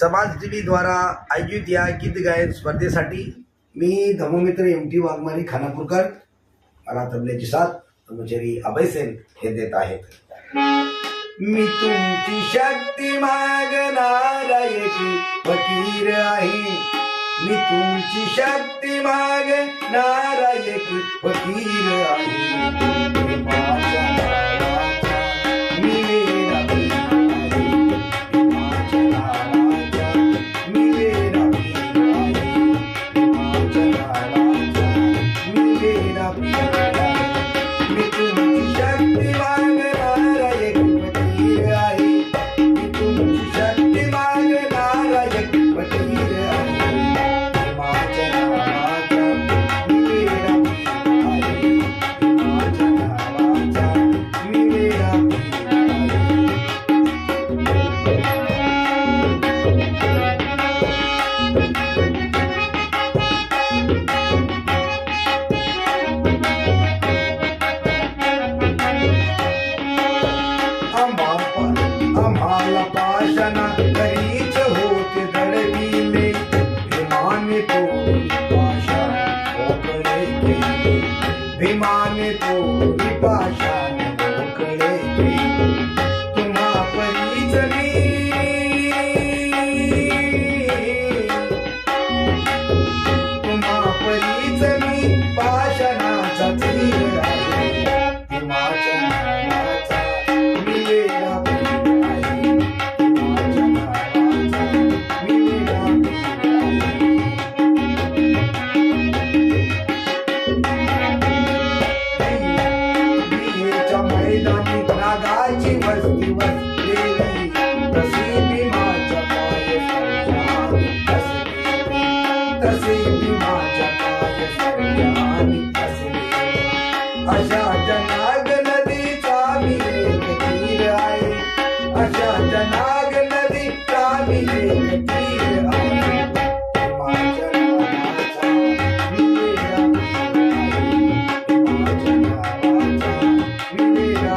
समाज टीव्ही द्वारा आयोजित या गीत गायन स्पर्धेसाठी मी धर्ममित्र एमटी वाघमारी खानापूरकर मला तबल्याची साथ तनुचरी अभयसेन हे देत आहेत। मी तुमची शक्ती मागणारा एक फकीर आहे, मी तुमची शक्ती मागणारा एक फकीर आहे। आम्हाला पाषाणा करीच होते दडविले, भीमाने तोडी पाषाण मोकळे केले, भीमाने तोडी पाषाण मोकळे केले। तुम्हा परीच मी पाषाणाचा तीर आहे, भीमाच्या नावाचा मी वेडा नागाची वस्ती वसलेली, तसे भीमाच्या पाय सर्वांनी हसले, तसे भीमाच्या पाय सर्वांनी हसले। अशा जनाग नदीचा मी एक तीर आहे, अशा जनाग नदीचा मी एक तीर आहे। भीमाच्या नावाचा मी वेडा आहे, भीमाच्या नावाचा मी वेडा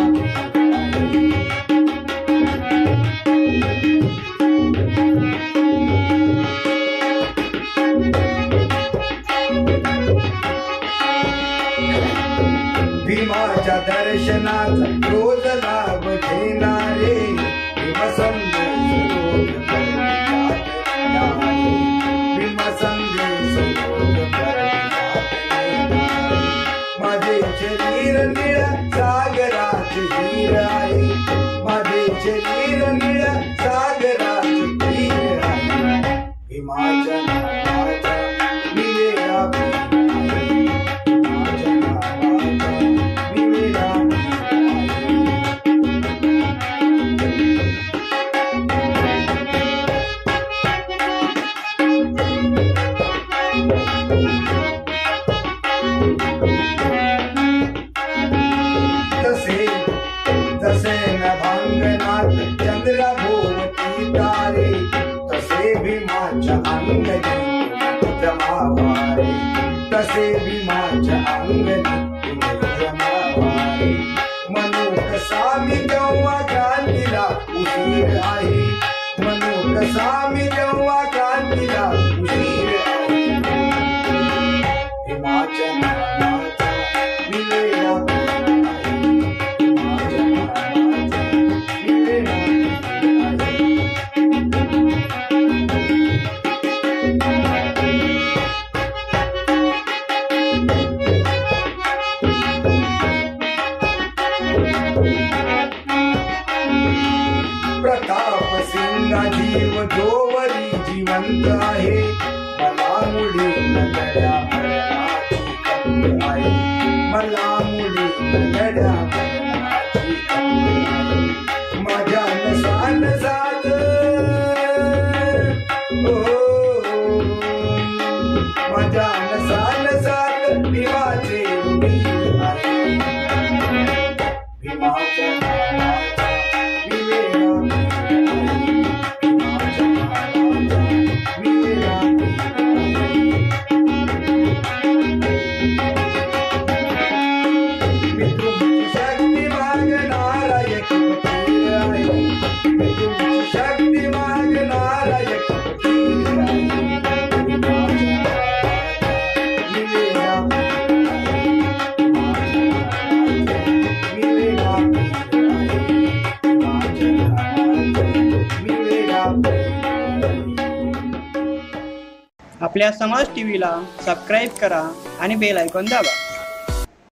भीमाच्या दर्शनाचा रोज लाभ घेणारे, भीम संदेश रोज करतात, भीम संदेश रोज करतात। माझे शरीर निळ्या सागराचे हीर आहे, माझे शरीर निळ्या सागराचे हीर आहे। भीमाच्या नावाचा मी वेडा तसे नभांगणात चंद्रा भोवती तारे, तसे भीमाच्या अंगणी जमावारे, तसे भीमाच्या अंगणी जमावारे। मनोक सामी जेव्हा क्रांतीला उशीर आहे, मनोक सामी जेव्हा क्रांतीला उशीर आहे। भीमाच्या नावाचा मी वेडा प्रताप सिंगा जीव जोवरी जिवंत आहे, मला मुळे नगड्या मरणाची कंप आहे, मला मुळे नगड्या मरणाची कंप आहे। माझ्या नसान साथ माझ्या नसान साथ भीमाचे वीर आहे, भीमाच्या नावाचा मी वेडा शक्ति मांगनारा एक आपल्या समाज टीव्हीला सबस्क्राईब करा आणि बेल आयकॉन दाबा.